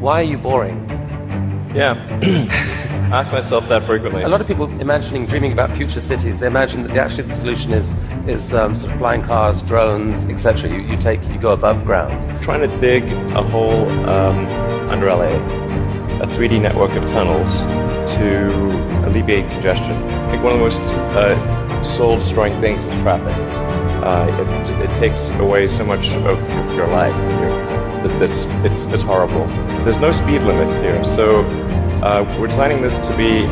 Why are you boring? Yeah, I ask myself that frequently. A lot of people dreaming about future cities, they imagine that the solution is sort of flying cars, drones, etc. You go above ground. Trying to dig a hole under LA, a 3D network of tunnels to alleviate congestion. I think one of the most soul-destroying things is traffic. It takes away so much of your life. It's horrible. There's no speed limit here, so we're designing this to be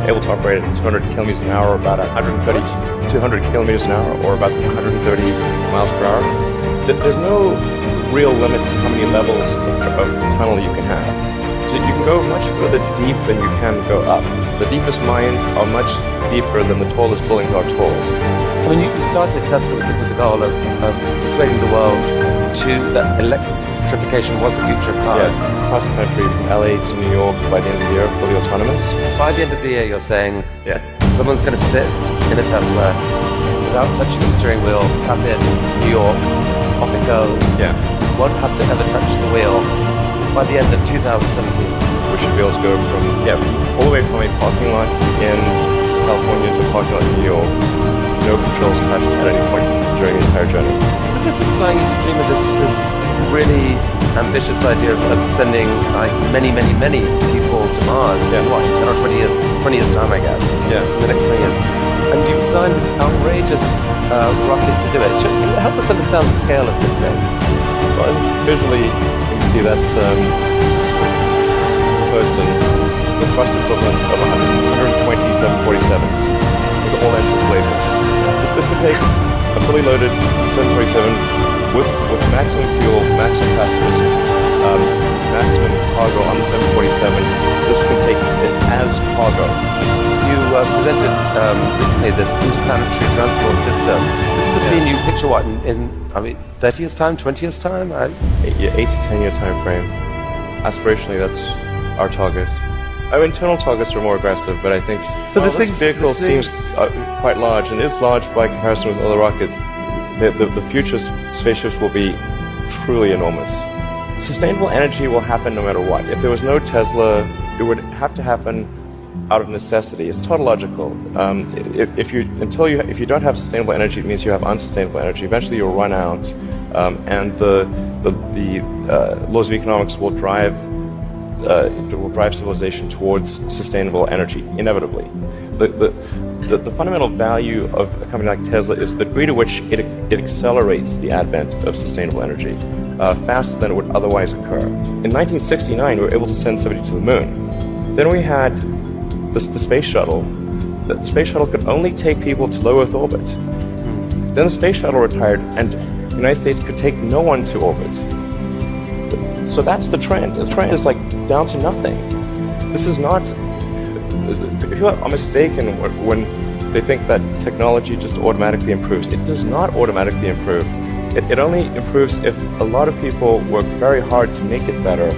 able to operate at 200 kilometers an hour, about 200 kilometers an hour, or about 130 miles per hour. There's no real limit to how many levels of tunnel you can have. So you can go much further deep than you can go up. The deepest mines are much deeper than the tallest buildings are tall. I mean, you started Tesla with the goal of persuading the world that electrification was the future of cars. Yeah, across the country from LA to New York by the end of the year, fully autonomous. By the end of the year, you're saying, someone's going to sit in a Tesla without touching the steering wheel, tap in New York, off it goes. Yeah. Won't have to ever touch the wheel by the end of 2017. We should be able to go from all the way from a parking lot in California to a parking lot in New York. No controls touched at any point during the entire journey. So this is allowing you to dream of this really ambitious idea of sending many people to Mars in 10 or 20 years time, I guess. Yeah. In the next 20 years. And you designed this outrageous rocket to do it. Help us understand the scale of this thing. Well, visually, you can see that's person, the thrust equivalent of 120 747s with all engines blazing. This can take a fully loaded 747 with maximum fuel, maximum passengers, maximum cargo on the 747. This can take it as cargo. You presented recently this interplanetary transport system. This is a scene you picture what in 30 years time, 20 years time? 8 to 10 year time frame. Aspirationally, that's our target. Our internal targets are more aggressive, but I think this vehicle seems quite large, and is large by comparison with other rockets. The future spaceships will be truly enormous. Sustainable energy will happen no matter what. If there was no Tesla, it would have to happen out of necessity. It's tautological. If you don't have sustainable energy, it means you have unsustainable energy. Eventually, you'll run out, and the laws of economics will drive civilization towards sustainable energy inevitably. The fundamental value of a company like Tesla is the degree to which it accelerates the advent of sustainable energy faster than it would otherwise occur. In 1969, we were able to send somebody to the moon. Then we had the space shuttle. The space shuttle could only take people to low Earth orbit. Then the space shuttle retired, and the United States could take no one to orbit. So that's the trend. The trend is down to nothing. This is not. People are mistaken when they think that technology just automatically improves. It does not automatically improve. It only improves if a lot of people work very hard to make it better.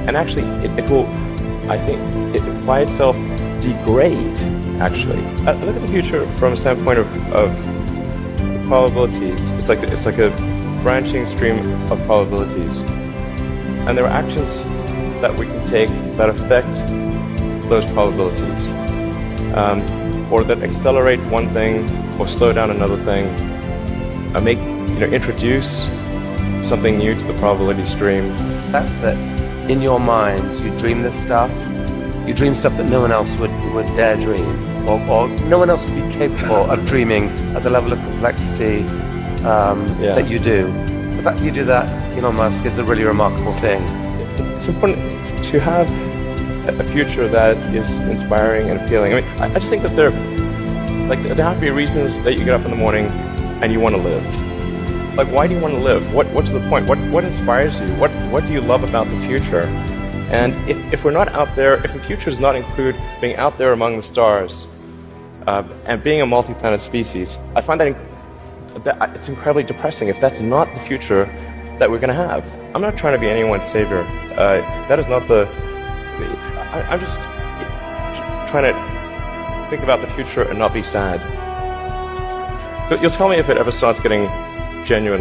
And actually, it will, I think, by itself degrade, actually. Look at the future from a standpoint of probabilities. It's like a branching stream of probabilities. And there are actions that we can take that affect those probabilities, or that accelerate one thing or slow down another thing, introduce something new to the probability stream. That's that in your mind you dream this stuff. You dream stuff that no one else would dare dream, or no one else would be capable of dreaming at the level of complexity that you do. The fact that you do that, Elon Musk, is a really remarkable thing. It's important to have a future that is inspiring and appealing. I mean, I just think that there have to be reasons that you get up in the morning and you want to live. Why do you want to live? What's the point? What inspires you? What do you love about the future? And if we're not out there, if the future does not include being out there among the stars and being a multi-planet species, I find that it's incredibly depressing if that's not the future that we're going to have. I'm not trying to be anyone's savior. That is not I'm just trying to think about the future and not be sad. You'll tell me if it ever starts getting genuine.